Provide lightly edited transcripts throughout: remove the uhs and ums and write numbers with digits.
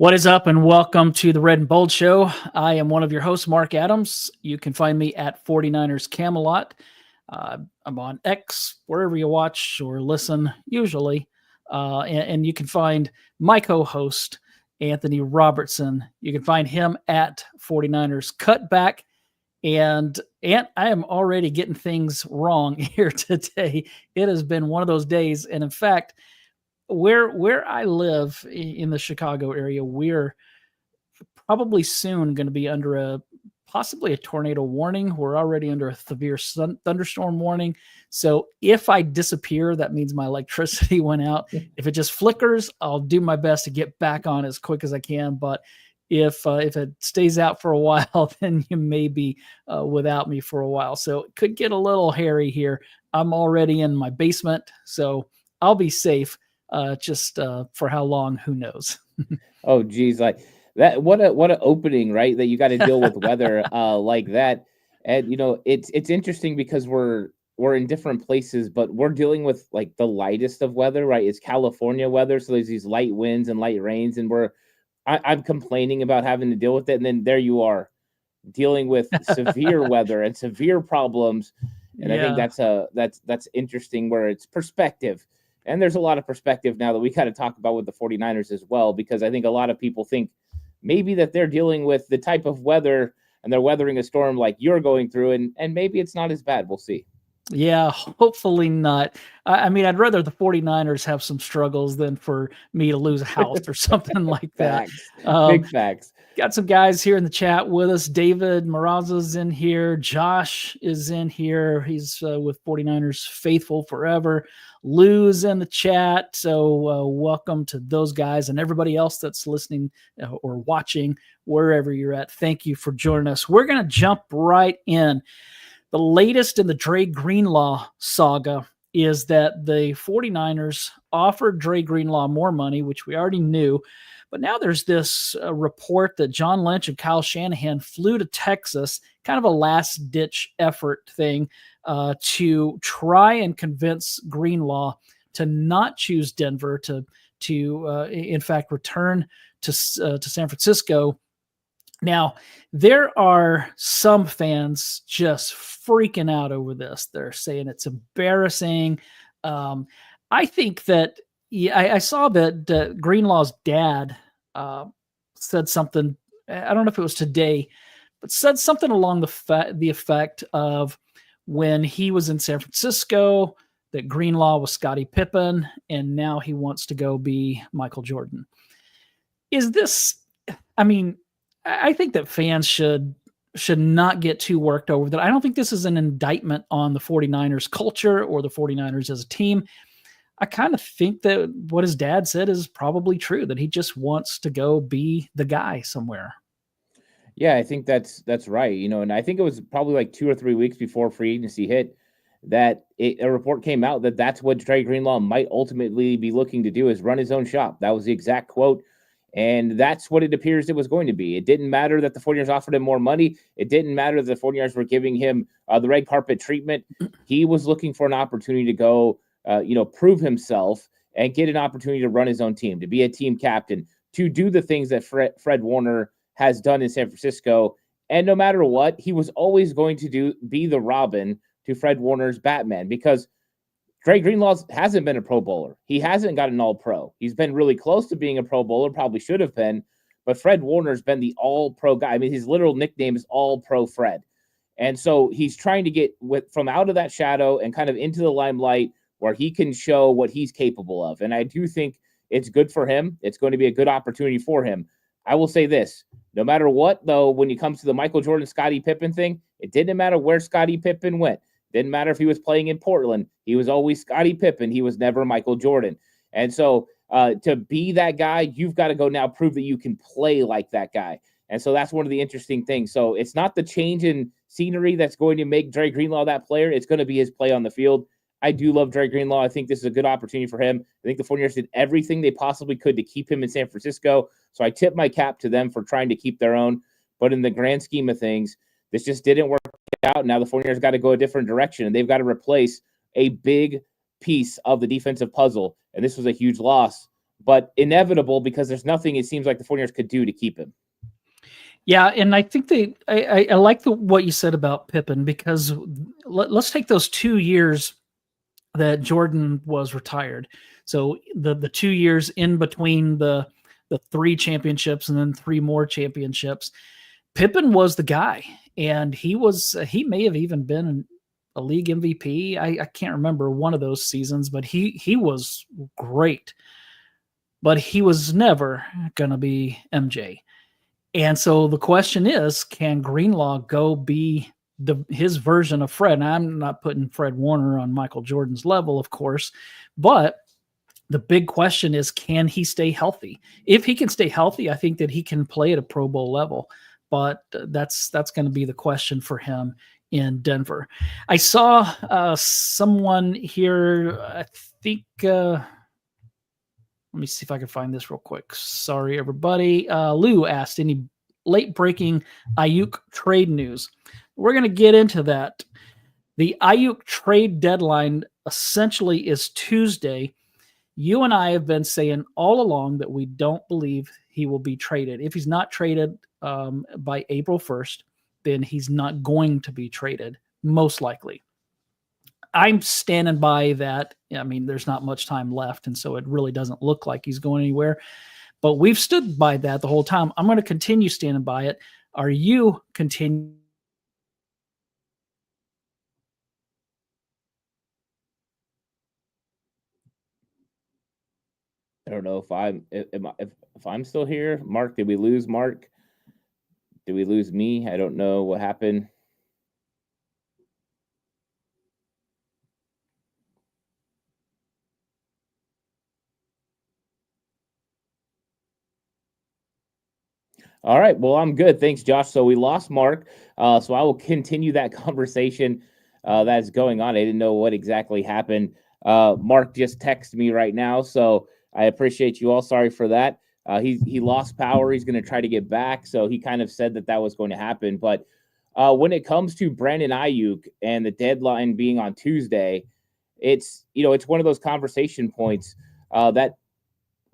What is up, and welcome to the Red and Bold Show. I am one of your hosts, Marc Adams. You can find me at 49ers Camelot. I'm on X, wherever you watch or listen, usually. And you can find my co-host, Anthony Robertson. You can find him at 49ers Cutback. And Ant, I am already getting things wrong here today. It has been one of those days. And in fact, where I live in the Chicago area, we're probably soon going to be under possibly a tornado warning. We're already under a severe thunderstorm warning. So if I disappear, that means my electricity went out. If it just flickers, I'll do my best to get back on as quick as I can. But if it stays out for a while, then you may be without me for a while. So it could get a little hairy here. I'm already in my basement, so I'll be safe. Just for how long, who knows? Oh, geez, like that. What an opening, right? That you got to deal with weather like that, and it's interesting because we're in different places, but we're dealing with like the lightest of weather, right? It's California weather, so there's these light winds and light rains, and I'm complaining about having to deal with it, and then there you are dealing with severe weather and severe problems, and yeah. I think that's interesting where it's perspective. And there's a lot of perspective now that we got to talk about with the 49ers as well, because I think a lot of people think maybe that they're dealing with the type of weather and they're weathering a storm like you're going through, and maybe it's not as bad. We'll see. Yeah, hopefully not. I mean, I'd rather the 49ers have some struggles than for me to lose a house or something like that. Big facts. Got some guys here in the chat with us. David Maraza's in here. Josh is in here. He's with 49ers Faithful Forever. Lou's in the chat. So welcome to those guys and everybody else that's listening or watching wherever you're at. Thank you for joining us. We're going to jump right in. The latest in the Dre Greenlaw saga is that the 49ers offered Dre Greenlaw more money, which we already knew. But now there's this report that John Lynch and Kyle Shanahan flew to Texas, kind of a last-ditch effort thing, to try and convince Greenlaw to not choose Denver, to in fact return to San Francisco. Now, there are some fans just freaking out over this. They're saying it's embarrassing. I think that I saw that Greenlaw's dad said something. I don't know if it was today, but said something along the effect of when he was in San Francisco that Greenlaw was Scottie Pippen, and now he wants to go be Michael Jordan. Is this? I mean, I think that fans should not get too worked over that. I don't think this is an indictment on the 49ers culture or the 49ers as a team. I kind of think that what his dad said is probably true, that he just wants to go be the guy somewhere. Yeah, I think that's right. And I think it was probably like 2 or 3 weeks before free agency hit that a report came out that that's what Dre Greenlaw might ultimately be looking to do, is run his own shop. That was the exact quote. And that's what it appears it was going to be. It didn't matter that the 49ers offered him more money. It didn't matter that the 49ers were giving him the red carpet treatment. He was looking for an opportunity to go, prove himself and get an opportunity to run his own team, to be a team captain, to do the things that Fred Warner has done in San Francisco. And no matter what, he was always going to be the Robin to Fred Warner's Batman, because Dre Greenlaw hasn't been a Pro Bowler. He hasn't got an All-Pro. He's been really close to being a Pro Bowler, probably should have been, but Fred Warner's been the All-Pro guy. I mean, his literal nickname is All-Pro Fred. And so he's trying to get from out of that shadow and kind of into the limelight where he can show what he's capable of. And I do think it's good for him. It's going to be a good opportunity for him. I will say this, no matter what, though, when it comes to the Michael Jordan, Scottie Pippen thing, it didn't matter where Scottie Pippen went. Didn't matter if he was playing in Portland. He was always Scottie Pippen. He was never Michael Jordan. And so to be that guy, you've got to go now prove that you can play like that guy. And so that's one of the interesting things. So it's not the change in scenery that's going to make Dre Greenlaw that player. It's going to be his play on the field. I do love Dre Greenlaw. I think this is a good opportunity for him. I think the 49ers did everything they possibly could to keep him in San Francisco. So I tip my cap to them for trying to keep their own. But in the grand scheme of things, this just didn't work out. Now the 49ers got to go a different direction, and they've got to replace a big piece of the defensive puzzle. And this was a huge loss but inevitable because there's nothing it seems like the 49ers could do to keep him. Yeah, and I think I like what you said about Pippen, because let's take those 2 years that Jordan was retired. So the 2 years in between the 3 championships and then 3 more championships, Pippen was the guy, and he may have even been a league MVP. I can't remember one of those seasons, but he was great. But he was never going to be MJ. And so the question is, can Greenlaw go be his version of Fred? And I'm not putting Fred Warner on Michael Jordan's level, of course, but the big question is, can he stay healthy? If he can stay healthy, I think that he can play at a Pro Bowl level, but that's going to be the question for him in Denver. I saw someone here, I think, let me see if I can find this real quick. Sorry, everybody. Lou asked, any late breaking Aiyuk trade news? We're going to get into that. The Aiyuk trade deadline essentially is Tuesday. You and I have been saying all along that we don't believe he will be traded. If he's not traded by April 1st, then he's not going to be traded, most likely. I'm standing by that. I mean, there's not much time left, and so it really doesn't look like he's going anywhere. But we've stood by that the whole time. I'm going to continue standing by it. Are you continuing? I don't know if I'm still here. Mark, did we lose Mark? Did we lose me? I don't know what happened. All right. Well, I'm good. Thanks, Josh. So we lost Mark. So I will continue that conversation that's going on. I didn't know what exactly happened. Mark just texted me right now, so I appreciate you all. Sorry for that. He lost power. He's going to try to get back. So he kind of said that was going to happen. But when it comes to Brandon Aiyuk and the deadline being on Tuesday, it's one of those conversation points that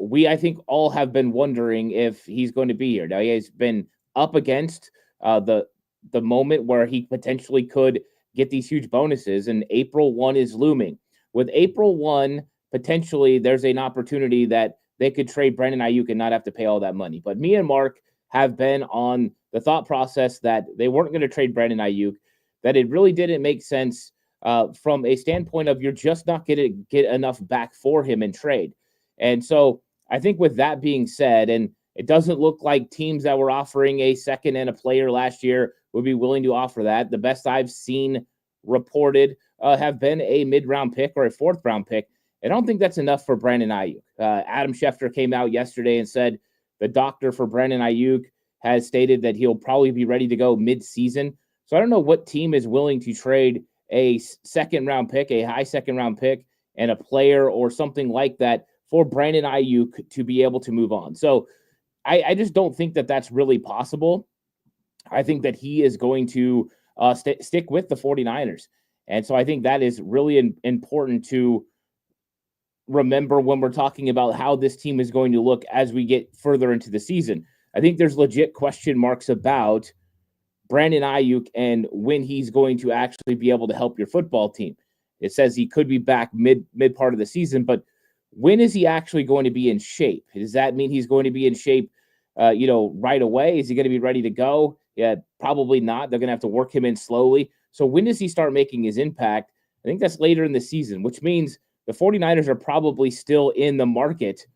I think all have been wondering if he's going to be here. Now, he has been up against the moment where he potentially could get these huge bonuses, and April 1 is looming. With April 1, potentially there's an opportunity that they could trade Brandon Aiyuk and not have to pay all that money. But me and Mark have been on the thought process that they weren't going to trade Brandon Aiyuk, that it really didn't make sense from a standpoint of you're just not going to get enough back for him in trade. And so I think with that being said, and it doesn't look like teams that were offering a second and a player last year would be willing to offer that. The best I've seen reported have been a mid-round pick or a fourth-round pick. I don't think that's enough for Brandon Aiyuk. Adam Schefter came out yesterday and said the doctor for Brandon Aiyuk has stated that he'll probably be ready to go mid-season. So I don't know what team is willing to trade a second-round pick, a high second-round pick, and a player or something like that for Brandon Aiyuk to be able to move on. So I just don't think that that's really possible. I think that he is going to stick with the 49ers. And so I think that is really important to remember when we're talking about how this team is going to look as we get further into the season. I think there's legit question marks about Brandon Aiyuk and when he's going to actually be able to help your football team. It says he could be back mid part of the season, but when is he actually going to be in shape? Does that mean he's going to be in shape, right away? Is he going to be ready to go? Yeah, probably not. They're going to have to work him in slowly. So when does he start making his impact? I think that's later in the season, which means the 49ers are probably still in the market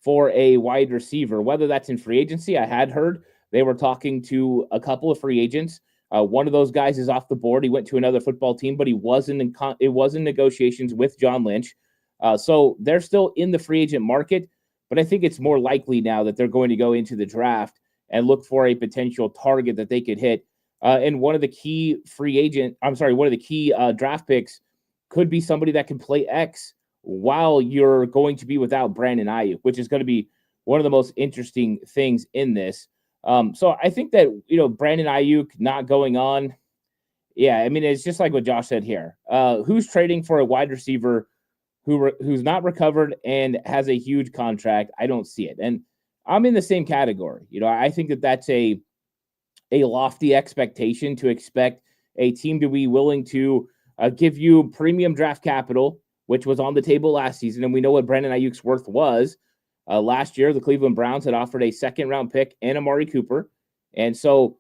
for a wide receiver, whether that's in free agency. I had heard they were talking to a couple of free agents. One of those guys is off the board. He went to another football team, but it was in negotiations with John Lynch. So they're still in the free agent market, but I think it's more likely now that they're going to go into the draft and look for a potential target that they could hit. And one of the key draft picks could be somebody that can play X while you're going to be without Brandon Aiyuk, which is going to be one of the most interesting things in this. So I think that, Brandon Aiyuk not going on. Yeah, I mean, it's just like what Josh said here. Who's trading for a wide receiver who's not recovered and has a huge contract, I don't see it. And I'm in the same category. I think that that's a lofty expectation to expect a team to be willing to give you premium draft capital, which was on the table last season. And we know what Brandon Aiyuk's worth was. Last year, the Cleveland Browns had offered a second-round pick and Amari Cooper. And so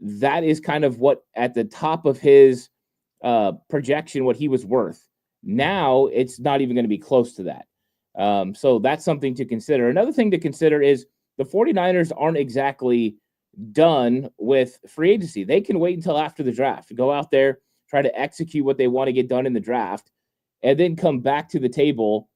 that is kind of what at the top of his projection, what he was worth. Now it's not even going to be close to that. So that's something to consider. Another thing to consider is the 49ers aren't exactly done with free agency. They can wait until after the draft to go out there, try to execute what they want to get done in the draft, and then come back to the table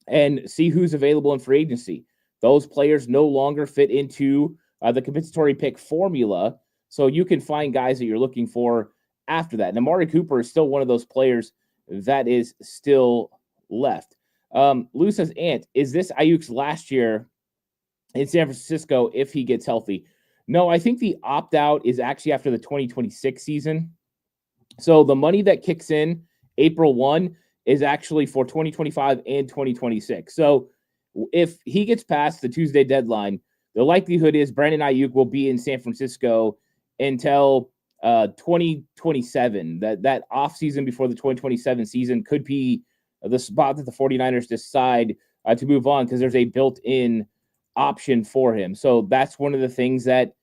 and see who's available in free agency. Those players no longer fit into the compensatory pick formula, so you can find guys that you're looking for after that. And Amari Cooper is still one of those players that is still left. Lou says, Ant, is this Aiyuk's last year in San Francisco if he gets healthy? No, I think the opt-out is actually after the 2026 season. So the money that kicks in April 1 is actually for 2025 and 2026. So if he gets past the Tuesday deadline, the likelihood is Brandon Aiyuk will be in San Francisco until 2027. That offseason before the 2027 season could be the spot that the 49ers decide to move on because there's a built-in option for him. So that's one of the things that,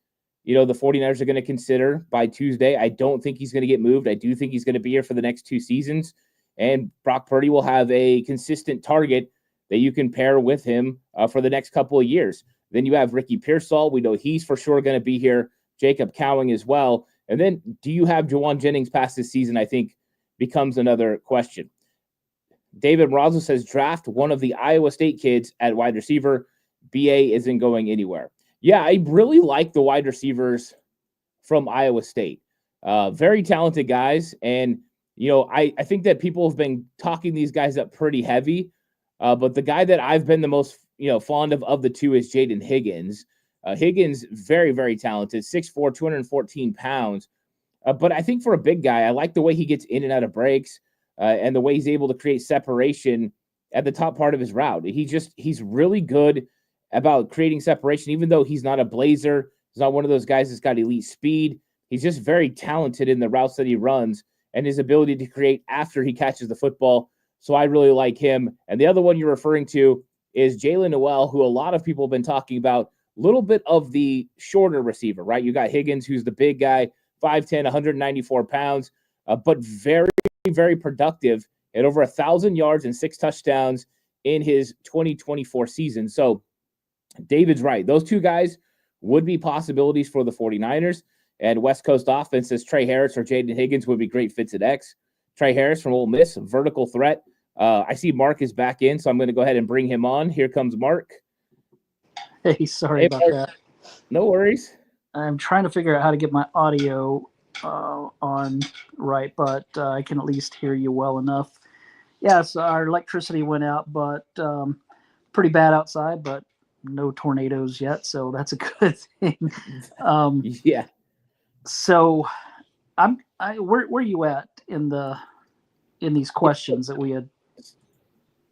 the 49ers are going to consider by Tuesday. I don't think he's going to get moved. I do think he's going to be here for the next 2 seasons. And Brock Purdy will have a consistent target that you can pair with him for the next couple of years. Then you have Ricky Pearsall. We know he's for sure going to be here. Jacob Cowing as well. And then do you have Jawan Jennings past this season, I think becomes another question. David Morazzo says draft one of the Iowa State kids at wide receiver. BA isn't going anywhere. Yeah, I really like the wide receivers from Iowa State. Very talented guys. And, I think that people have been talking these guys up pretty heavy. But the guy that I've been the most, fond of the two is Jaden Higgins. Higgins, very, very talented, 6'4", 214 pounds. But I think for a big guy, I like the way he gets in and out of breaks and the way he's able to create separation at the top part of his route. He's really good about creating separation, even though he's not a blazer. He's not one of those guys that's got elite speed. He's just very talented in the routes that he runs and his ability to create after he catches the football. So I really like him. And the other one you're referring to is Jalen Noel, who a lot of people have been talking about, a little bit of the shorter receiver, right? You got Higgins, who's the big guy, 5'10", 194 pounds, but very, very productive at over 1,000 yards and 6 touchdowns in his 2024 season. So David's right. Those two guys would be possibilities for the 49ers. And West Coast offense says Trey Harris or Jaden Higgins would be great fits at X. Trey Harris from Ole Miss, vertical threat. I see Marc is back in, so I'm going to go ahead and bring him on. Here comes Marc. Hey, sorry about that. No worries. I'm trying to figure out how to get my audio on right, but I can at least hear you well enough. Yes, our electricity went out, but pretty bad outside, but no tornadoes yet, so that's a good thing. Yeah. So, where are you at in these questions that we had?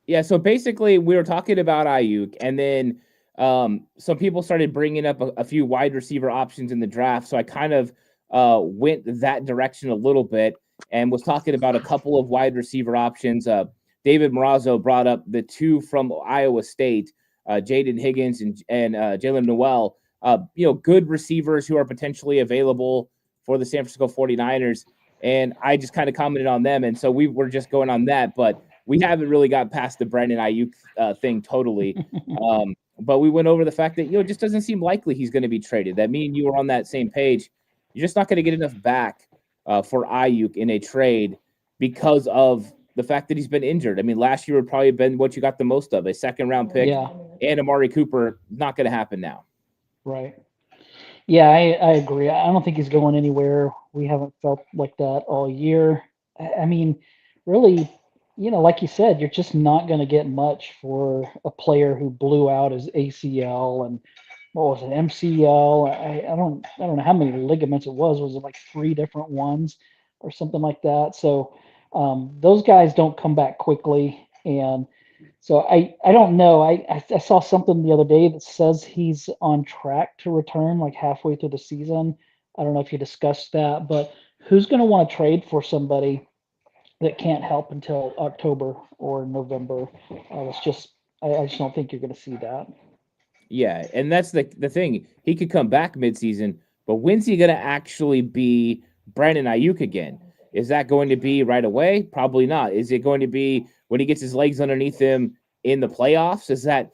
Yeah, so basically we were talking about Aiyuk, and then some people started bringing up a few wide receiver options in the draft. So I kind of went that direction a little bit and was talking about a couple of wide receiver options. David Morazzo brought up the two from Iowa State, Jaden Higgins and Jalen Noel, good receivers who are potentially available for the San Francisco 49ers. And I just kind of commented on them. And so we were just going on that, but we haven't really got past the Brandon Aiyuk thing totally. But we went over the fact that, it just doesn't seem likely he's going to be traded. That me and you were on that same page. You're just not going to get enough back for Aiyuk in a trade because of the fact that he's been injured. I mean, last year would probably have been what you got the most of, a second-round pick and Amari Cooper. Not going to happen now. Right. Yeah, I agree. I don't think he's going anywhere. We haven't felt like that all year. I mean, really, like you said, you're just not going to get much for a player who blew out his ACL and what was it, MCL? I don't know how many ligaments it was. Was it like 3 different ones or something like that? So those guys don't come back quickly. And so I don't know. I saw something the other day that says he's on track to return like halfway through the season. I don't know if you discussed that, but who's going to want to trade for somebody that can't help until October or November? I just don't think you're going to see that. Yeah, and that's the thing. He could come back midseason, but when's he going to actually be Brandon Aiyuk again? Is that going to be right away? Probably not. Is it going to be when he gets his legs underneath him in the playoffs? Is that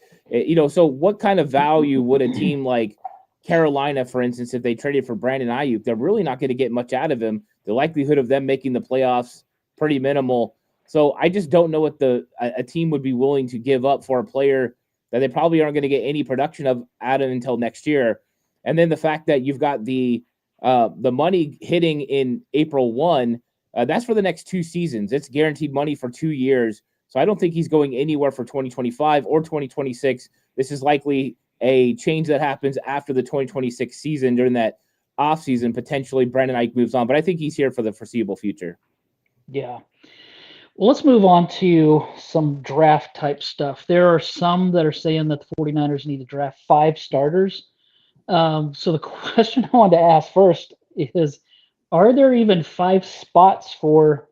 so what kind of value would a team like Carolina, for instance, if they traded for Brandon Aiyuk, they're really not going to get much out of him. The likelihood of them making the playoffs pretty minimal. So I just don't know what a team would be willing to give up for a player that they probably aren't going to get any production of out of until next year. And then the fact that you've got the money hitting in April 1, that's for the next 2 seasons. It's guaranteed money for 2 years. So I don't think he's going anywhere for 2025 or 2026. This is likely a change that happens after the 2026 season. During that offseason, potentially Brandon Aiyuk moves on. But I think he's here for the foreseeable future. Yeah. Well, let's move on to some draft type stuff. There are some that are saying that the 49ers need to draft 5 starters. So the question I wanted to ask first is, are there even 5 spots for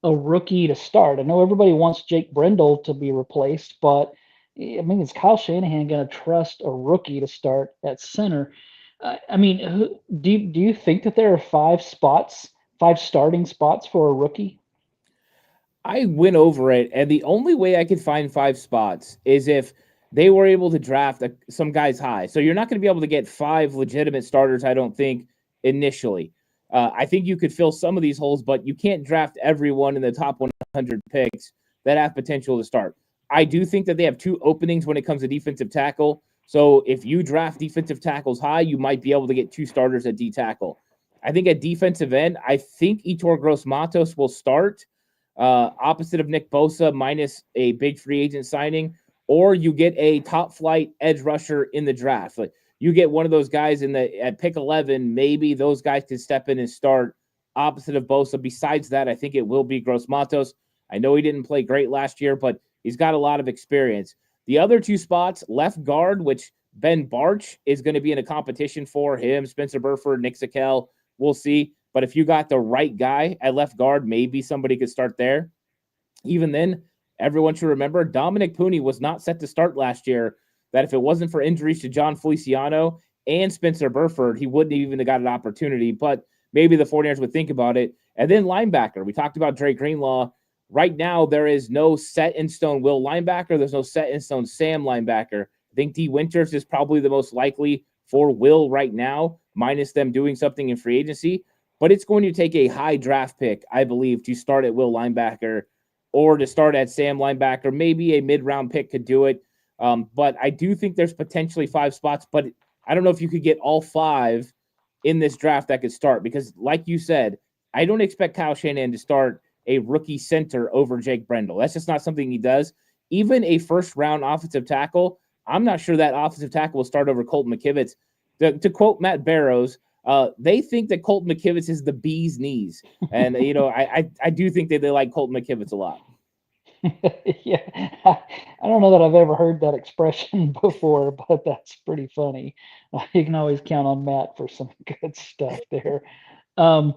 a rookie to start? I know everybody wants Jake Brendel to be replaced, but I mean, is Kyle Shanahan going to trust a rookie to start at center? I mean, do you think that there are 5 spots, 5 starting spots for a rookie? I went over it, and the only way I could find 5 spots is if they were able to draft some guys high. So you're not going to be able to get 5 legitimate starters, I don't think, initially. I think you could fill some of these holes, but you can't draft everyone in the top 100 picks that have potential to start. I do think that they have 2 openings when it comes to defensive tackle. So if you draft defensive tackles high, you might be able to get 2 starters at D tackle. I think at defensive end, I think Yetur Gross-Matos will start. Opposite of Nick Bosa minus a big free agent signing, or you get a top flight edge rusher in the draft. Like you get one of those guys at pick 11, maybe those guys can step in and start opposite of Bosa. Besides that, I think it will be Gross-Matos. I know he didn't play great last year, but he's got a lot of experience. The other 2 spots, left guard, which Ben Barch is going to be in a competition for him, Spencer Burford, Nick Zakelj, we'll see. But if you got the right guy at left guard, maybe somebody could start there. Even then, everyone should remember Dominic Pooney was not set to start last year. That if it wasn't for injuries to John Feliciano and Spencer Burford, he wouldn't even have got an opportunity. But maybe the 49ers would think about it. And then linebacker. We talked about Dre Greenlaw. Right now, there is no set-in-stone Will linebacker. There's no set-in-stone Sam linebacker. I think D. Winters is probably the most likely for Will right now, minus them doing something in free agency. But it's going to take a high draft pick, I believe, to start at Will linebacker or to start at Sam linebacker. Maybe a mid-round pick could do it. But I do think there's potentially 5 spots, but I don't know if you could get all 5 in this draft that could start. Because like you said, I don't expect Kyle Shanahan to start a rookie center over Jake Brendel. That's just not something he does. Even a first-round offensive tackle, I'm not sure that offensive tackle will start over Colton McKivitz. To quote Matt Barrows, they think that Colton McKivitz is the bee's knees. And, I do think that they like Colton McKivitz a lot. Yeah, I don't know that I've ever heard that expression before, but that's pretty funny. You can always count on Matt for some good stuff there. Um,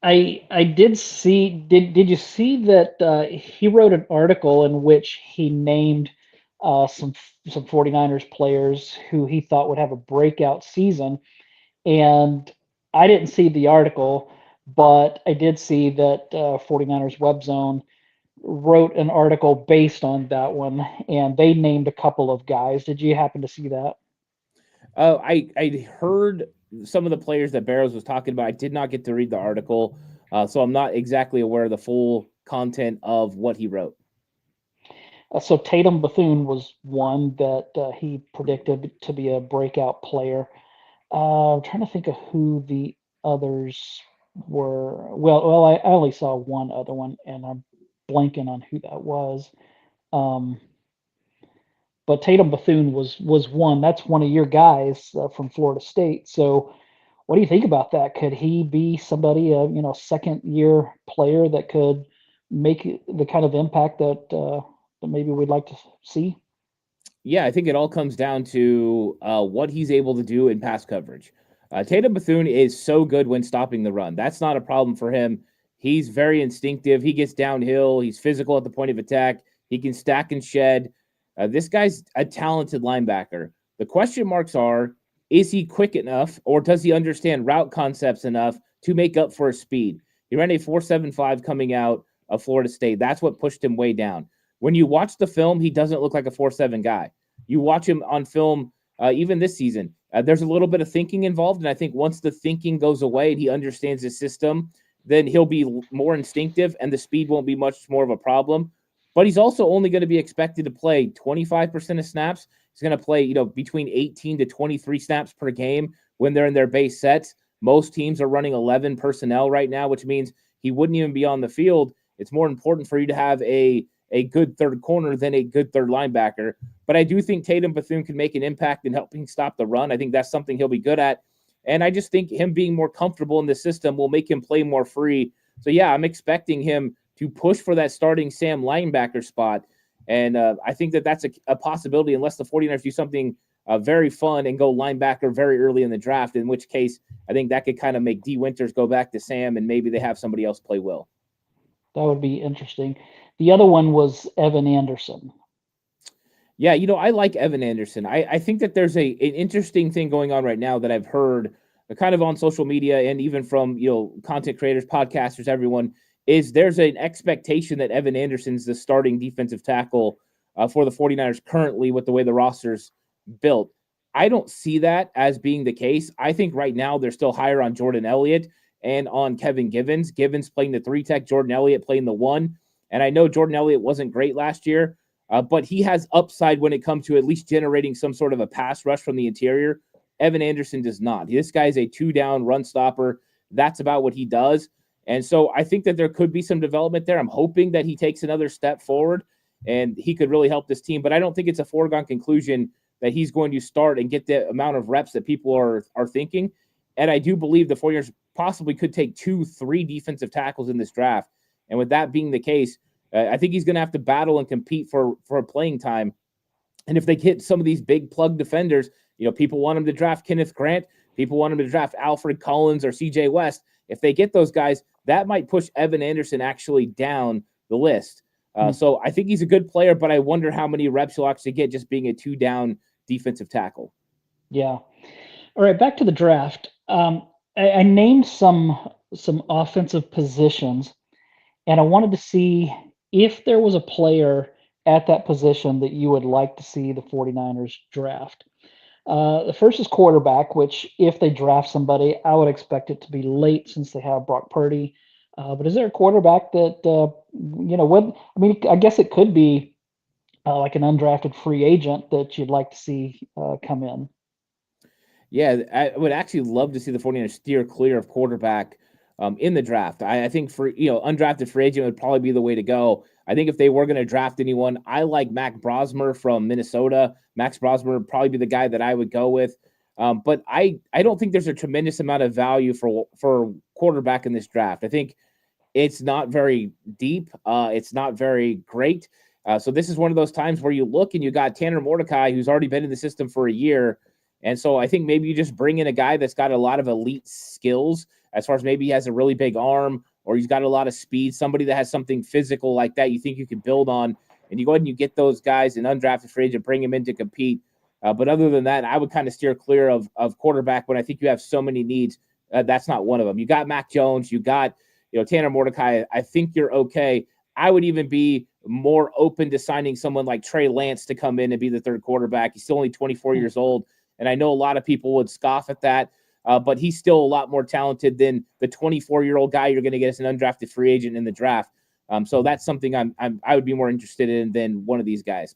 I did see. Did you see that he wrote an article in which he named some 49ers players who he thought would have a breakout season, and I didn't see the article, but I did see that 49ers Web Zone wrote an article based on that one, and they named a couple of guys. Did you happen to see that? I heard some of the players that Barrows was talking about. I did not get to read the article, so I'm not exactly aware of the full content of what he wrote. So Tatum Bethune was one that he predicted to be a breakout player. I'm trying to think of who the others were. I only saw one other one, and I'm blanking on who that was. Um, but Tatum Bethune was one. That's one of your guys from Florida State. So, what do you think about that? Could he be somebody, second year player that could make the kind of impact that maybe we'd like to see? Yeah, I think it all comes down to what he's able to do in pass coverage. Tatum Bethune is so good when stopping the run. That's not a problem for him. He's very instinctive. He gets downhill. He's physical at the point of attack. He can stack and shed. This guy's a talented linebacker. The question marks are, is he quick enough, or does he understand route concepts enough to make up for his speed? He ran a 4.75 coming out of Florida State. That's what pushed him way down. When you watch the film, he doesn't look like a 4.7 guy. You watch him on film, even this season, there's a little bit of thinking involved. And I think once the thinking goes away and he understands the system, then he'll be more instinctive and the speed won't be much more of a problem. But he's also only going to be expected to play 25% of snaps. He's going to play, between 18 to 23 snaps per game when they're in their base sets. Most teams are running 11 personnel right now, which means he wouldn't even be on the field. It's more important for you to have a good third corner than a good third linebacker. But I do think Tatum Bethune can make an impact in helping stop the run. I think that's something he'll be good at. And I just think him being more comfortable in the system will make him play more free. So, yeah, I'm expecting him to push for that starting Sam linebacker spot. And I think that that's a possibility unless the 49ers do something very fun and go linebacker very early in the draft, in which case I think that could kind of make D. Winters go back to Sam and maybe they have somebody else play Will. That would be interesting. The other one was Evan Anderson. Yeah, I like Evan Anderson. I think that there's an interesting thing going on right now that I've heard kind of on social media and even from, content creators, podcasters, everyone, is there's an expectation that Evan Anderson's the starting defensive tackle for the 49ers currently with the way the roster's built. I don't see that as being the case. I think right now they're still higher on Jordan Elliott and on Kevin Givens. Givens playing the 3-tech, Jordan Elliott playing the 1. And I know Jordan Elliott wasn't great last year, but he has upside when it comes to at least generating some sort of a pass rush from the interior. Evan Anderson does not. This guy's a 2-down run stopper. That's about what he does. And so I think that there could be some development there. I'm hoping that he takes another step forward and he could really help this team. But I don't think it's a foregone conclusion that he's going to start and get the amount of reps that people are thinking. And I do believe the 49ers possibly could take 2-3 defensive tackles in this draft. And with that being the case, I think he's going to have to battle and compete for playing time. And if they get some of these big plug defenders, people want him to draft Kenneth Grant. People want him to draft Alfred Collins or CJ West. If they get those guys, that might push Evan Anderson actually down the list. So I think he's a good player, but I wonder how many reps he'll actually get just being a 2-down defensive tackle. Yeah. All right, back to the draft. I named some offensive positions, and I wanted to see if there was a player at that position that you would like to see the 49ers draft. The first is quarterback, which if they draft somebody, I would expect it to be late since they have Brock Purdy. But is there a quarterback that, I guess it could be like an undrafted free agent that you'd like to see come in? Yeah, I would actually love to see the 49ers steer clear of quarterback in the draft. I think for, undrafted free agent would probably be the way to go. I think if they were going to draft anyone, I like Mac Brosmer from Minnesota. Max Brosmer would probably be the guy that I would go with. But I don't think there's a tremendous amount of value for quarterback in this draft. I think it's not very deep. It's not very great. So this is one of those times where you look and you got Tanner Mordecai, who's already been in the system for a year. And so I think maybe you just bring in a guy that's got a lot of elite skills as far as maybe he has a really big arm or he's got a lot of speed, somebody that has something physical like that you think you can build on. And you go ahead and you get those guys in undrafted free agent, bring them in to compete. But other than that, I would kind of steer clear of quarterback when I think you have so many needs. That's not one of them. You got Mac Jones, you got Tanner Mordecai. I think you're okay. I would even be more open to signing someone like Trey Lance to come in and be the third quarterback. He's still only 24 years old. And I know a lot of people would scoff at that, but he's still a lot more talented than the 24-year-old guy you're going to get as an undrafted free agent in the draft. So that's something I would be more interested in than one of these guys.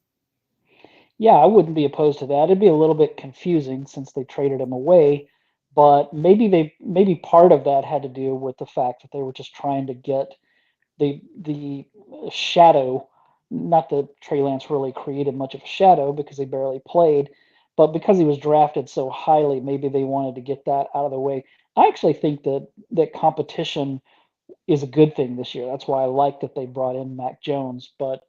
Yeah, I wouldn't be opposed to that. It'd be a little bit confusing since they traded him away, but maybe part of that had to do with the fact that they were just trying to get the shadow. Not that Trey Lance really created much of a shadow because he barely played, but because he was drafted so highly, maybe they wanted to get that out of the way. I actually think that competition is a good thing this year. That's why I like that they brought in Mac Jones. But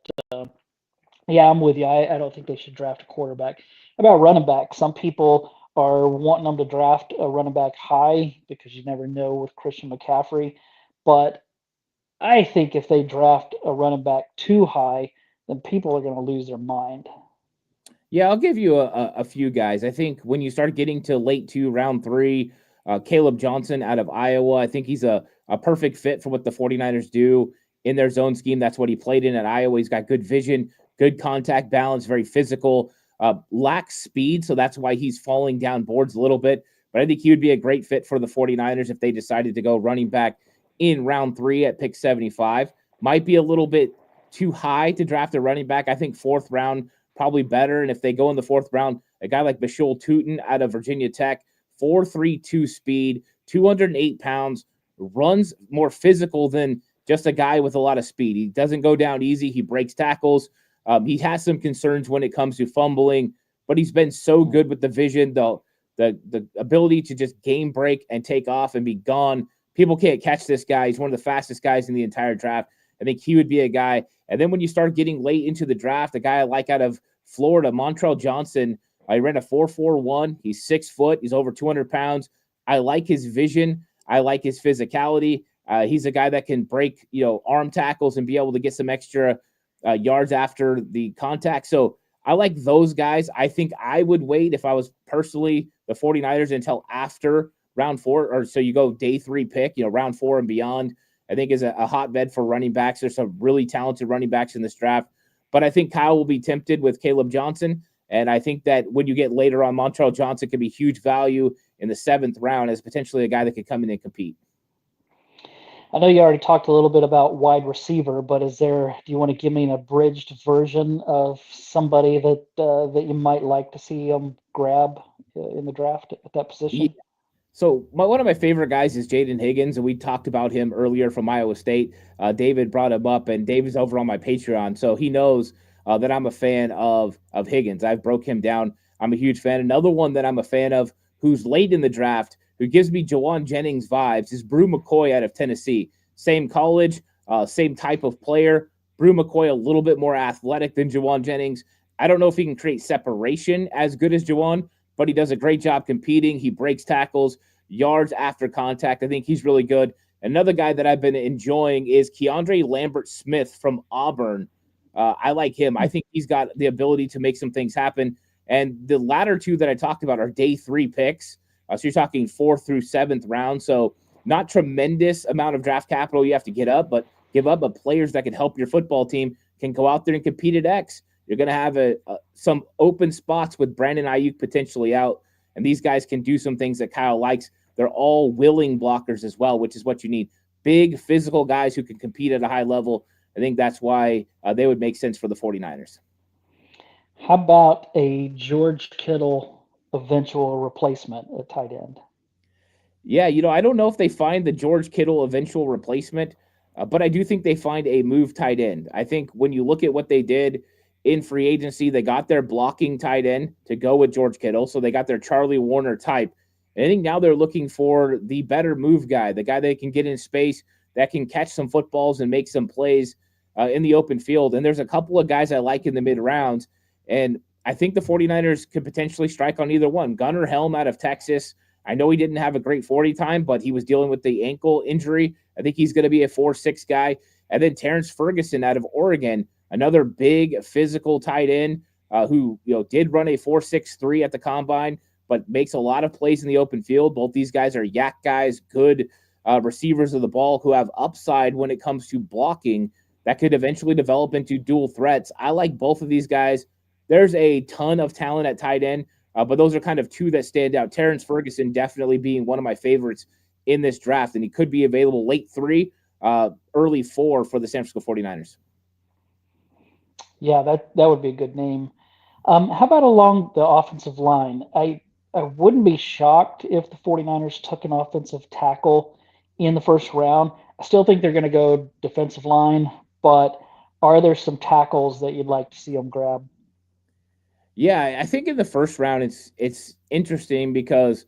yeah, I'm with you. I don't think they should draft a quarterback. How about running back? Some people are wanting them to draft a running back high because you never know with Christian McCaffrey. But I think if they draft a running back too high, then people are going to lose their mind. Yeah, I'll give you a few guys. I think when you start getting to late 2, round 3, Caleb Johnson out of Iowa, I think he's a perfect fit for what the 49ers do in their zone scheme. That's what he played in at Iowa. He's got good vision, good contact balance, very physical, lacks speed. So that's why he's falling down boards a little bit. But I think he would be a great fit for the 49ers if they decided to go running back in round 3 at pick 75. Might be a little bit too high to draft a running back. I think 4th round probably better. And if they go in the 4th round, a guy like Bashul Tutin out of Virginia Tech, 4.32 speed, 208 pounds, runs more physical than just a guy with a lot of speed. He doesn't go down easy. He breaks tackles. He has some concerns when it comes to fumbling, but he's been so good with the vision, the ability to just game break and take off and be gone. People can't catch this guy. He's one of the fastest guys in the entire draft. I think he would be a guy. And then when you start getting late into the draft, a guy I like out of Florida, Montrell Johnson, I ran a 4.41. He's 6 foot. He's over 200 pounds. I like his vision. I like his physicality. He's a guy that can break, arm tackles and be able to get some extra yards after the contact. So I like those guys. I think I would wait if I was personally the 49ers until after round 4, or so you go day 3 pick, round 4 and beyond. I think is a hotbed for running backs. There's some really talented running backs in this draft. But I think Kyle will be tempted with Caleb Johnson. And I think that when you get later on, Montrell Johnson could be huge value in the 7th round as potentially a guy that could come in and compete. I know you already talked a little bit about wide receiver, but do you want to give me an abridged version of somebody that you might like to see grab in the draft at that position? Yeah. So one of my favorite guys is Jaden Higgins, and we talked about him earlier from Iowa State. David brought him up, and David's over on my Patreon, so he knows that I'm a fan of Higgins. I've broke him down. I'm a huge fan. Another one that I'm a fan of who's late in the draft, who gives me Jawan Jennings vibes, is Brew McCoy out of Tennessee. Same college, same type of player. Brew McCoy a little bit more athletic than Jawan Jennings. I don't know if he can create separation as good as Jawan, but he does a great job competing. He breaks tackles, yards after contact. I think he's really good. Another guy that I've been enjoying is Keandre Lambert-Smith from Auburn. I like him. I think he's got the ability to make some things happen. And the latter 2 that I talked about are day 3 picks. So you're talking 4th through 7th round. So not tremendous amount of draft capital you have to give up, but players that can help your football team can go out there and compete at X. You're going to have some open spots with Brandon Aiyuk potentially out, and these guys can do some things that Kyle likes. They're all willing blockers as well, which is what you need. Big physical guys who can compete at a high level. I think that's why they would make sense for the 49ers. How about a George Kittle eventual replacement at tight end? Yeah, I don't know if they find the George Kittle eventual replacement, but I do think they find a move tight end. I think when you look at what they did in free agency, they got their blocking tight end to go with George Kittle. So they got their Charlie Warner type. And I think now they're looking for the better move guy, the guy that can get in space, that can catch some footballs and make some plays in the open field. And there's a couple of guys I like in the mid rounds. And I think the 49ers could potentially strike on either one. Gunnar Helm out of Texas. I know he didn't have a great 40 time, but he was dealing with the ankle injury. I think he's going to be a 4.6 guy. And then Terrence Ferguson out of Oregon, another big physical tight end who did run a 4.63 at the combine, but makes a lot of plays in the open field. Both these guys are yak guys, good receivers of the ball who have upside when it comes to blocking that could eventually develop into dual threats. I like both of these guys. There's a ton of talent at tight end, but those are kind of 2 that stand out. Terrence Ferguson definitely being one of my favorites in this draft, and he could be available late 3, early 4 for the San Francisco 49ers. Yeah, that would be a good name. How about along the offensive line? I wouldn't be shocked if the 49ers took an offensive tackle in the 1st round. I still think they're going to go defensive line, but are there some tackles that you'd like to see them grab? Yeah, I think in the 1st round, it's interesting because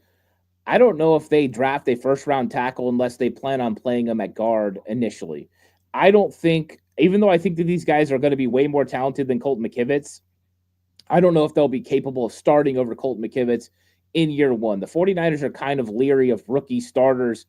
I don't know if they draft a first-round tackle unless they plan on playing him at guard initially. I don't think, even though I think that these guys are going to be way more talented than Colton McKivitz, I don't know if they'll be capable of starting over Colton McKivitz in year one. The 49ers are kind of leery of rookie starters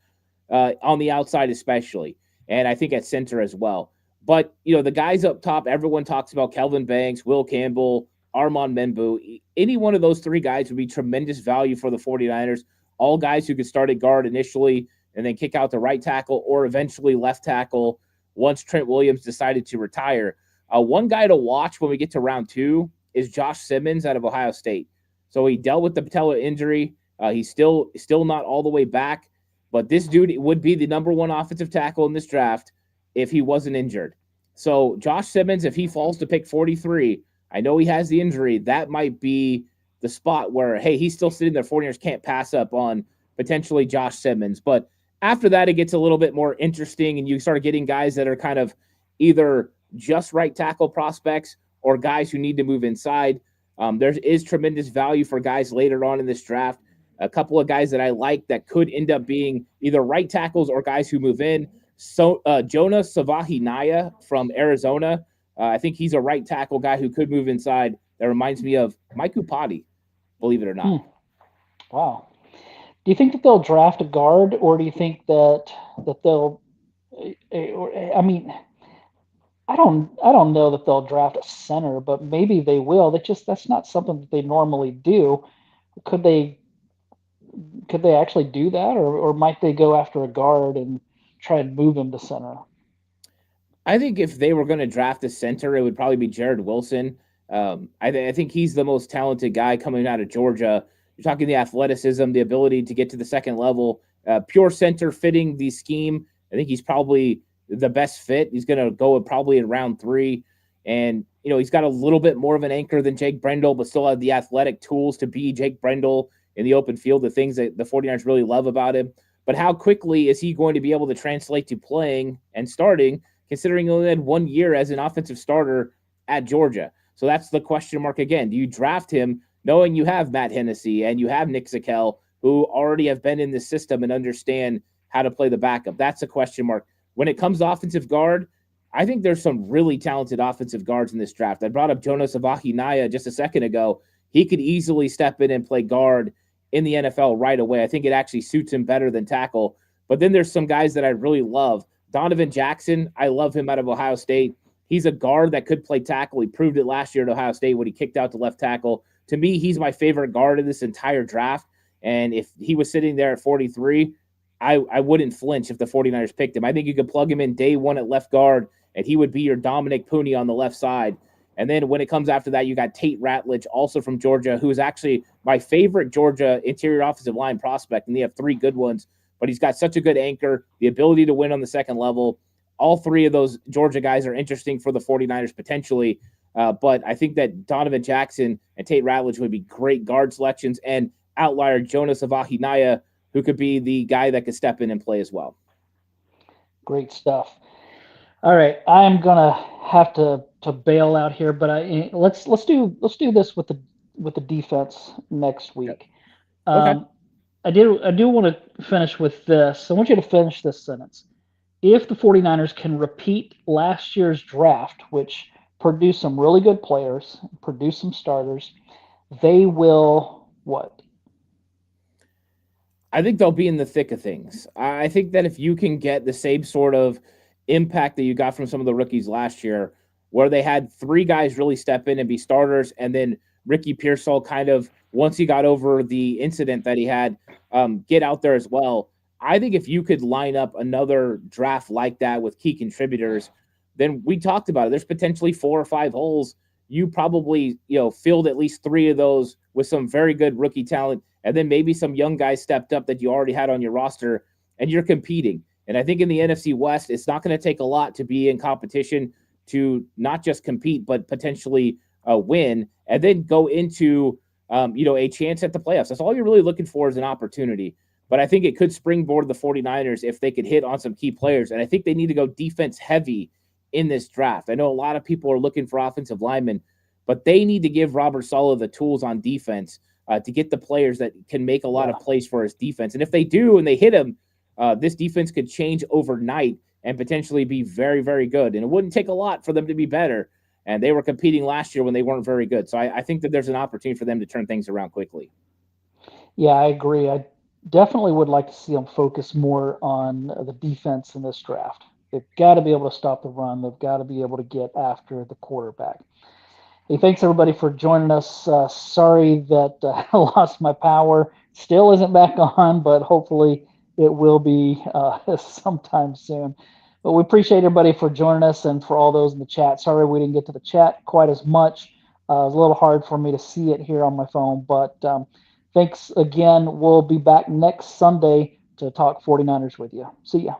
on the outside especially, and I think at center as well. But, the guys up top, everyone talks about Kelvin Banks, Will Campbell, Armand Membu. Any one of those three guys would be tremendous value for the 49ers, all guys who could start at guard initially and then kick out the right tackle or eventually left tackle once Trent Williams decided to retire. One guy to watch when we get to round 2 is Josh Simmons out of Ohio State. So he dealt with the patella injury. He's still not all the way back, but this dude would be the number 1 offensive tackle in this draft if he wasn't injured. So Josh Simmons, if he falls to pick 43, I know he has the injury. That might be the spot where, hey, he's still sitting there. 49ers can't pass up on potentially Josh Simmons. But after that, it gets a little bit more interesting, and you start getting guys that are kind of either just right tackle prospects or guys who need to move inside. There is tremendous value for guys later on in this draft. A couple of guys that I like that could end up being either right tackles or guys who move in. So Jonah Savahinaya from Arizona. I think he's a right tackle guy who could move inside. That reminds me of Mike Upati, believe it or not. Wow. Do you think that they'll draft a guard, or do you think that they'll? I mean, I don't know that they'll draft a center, but maybe they will. That's not something that they normally do. Could they actually do that, or might they go after a guard and try and move him to center? I think if they were going to draft a center, it would probably be Jared Wilson. I think he's the most talented guy coming out of Georgia. You're talking the athleticism, the ability to get to the second level, pure center fitting the scheme. I think he's probably the best fit. He's going to go probably in round 3. And, he's got a little bit more of an anchor than Jake Brendel, but still have the athletic tools to be Jake Brendel in the open field, the things that the 49ers really love about him. But how quickly is he going to be able to translate to playing and starting, considering he only had 1 year as an offensive starter at Georgia? So that's the question mark again. Do you draft him knowing you have Matt Hennessy and you have Nick Zakelj, who already have been in the system and understand how to play the backup? That's a question mark. When it comes to offensive guard, I think there's some really talented offensive guards in this draft. I brought up Jonas Avahinaya just a second ago. He could easily step in and play guard in the NFL right away. I think it actually suits him better than tackle. But then there's some guys that I really love. Donovan Jackson, I love him out of Ohio State. He's a guard that could play tackle. He proved it last year at Ohio State when he kicked out to left tackle. To me, he's my favorite guard in this entire draft. And if he was sitting there at 43, I wouldn't flinch if the 49ers picked him. I think you could plug him in day 1 at left guard, and he would be your Dominic Pooney on the left side. And then when it comes after that, you got Tate Ratledge, also from Georgia, who is actually my favorite Georgia interior offensive line prospect, and they have 3 good ones. But he's got such a good anchor, the ability to win on the second level. All 3 of those Georgia guys are interesting for the 49ers potentially. But I think that Donovan Jackson and Tate Ratledge would be great guard selections, and outlier Jonas Avahinaya, who could be the guy that could step in and play as well. Great stuff. All right, I'm gonna have to bail out here, but let's do this with the defense next week. Okay. I do want to finish with this. I want you to finish this sentence. If the 49ers can repeat last year's draft, which produced some really good players, produced some starters, they will what? I think they'll be in the thick of things. I think that if you can get the same sort of impact that you got from some of the rookies last year, where they had 3 guys really step in and be starters, and then Ricky Pearsall kind of, once he got over the incident that he had, get out there as well. I think if you could line up another draft like that with key contributors, then we talked about it. There's potentially 4 or 5 holes. You probably, filled at least 3 of those with some very good rookie talent, and then maybe some young guys stepped up that you already had on your roster, and you're competing. And I think in the NFC West, it's not going to take a lot to be in competition to not just compete, but potentially win, and then go into, a chance at the playoffs. That's all you're really looking for is an opportunity. But I think it could springboard the 49ers if they could hit on some key players. And I think they need to go defense heavy in this draft. I know a lot of people are looking for offensive linemen, but they need to give Robert Saleh the tools on defense to get the players that can make a lot of plays for his defense. And if they do and they hit him, this defense could change overnight and potentially be very, very good. And it wouldn't take a lot for them to be better. And they were competing last year when they weren't very good. So I think that there's an opportunity for them to turn things around quickly. Yeah, I agree. I definitely would like to see them focus more on the defense in this draft. They've got to be able to stop the run. They've got to be able to get after the quarterback. Hey, thanks everybody for joining us. Sorry that I lost my power. Still isn't back on, but hopefully it will be sometime soon. But we appreciate everybody for joining us and for all those in the chat. Sorry we didn't get to the chat quite as much. It was a little hard for me to see it here on my phone, but thanks again. We'll be back next Sunday to talk 49ers with you. See ya.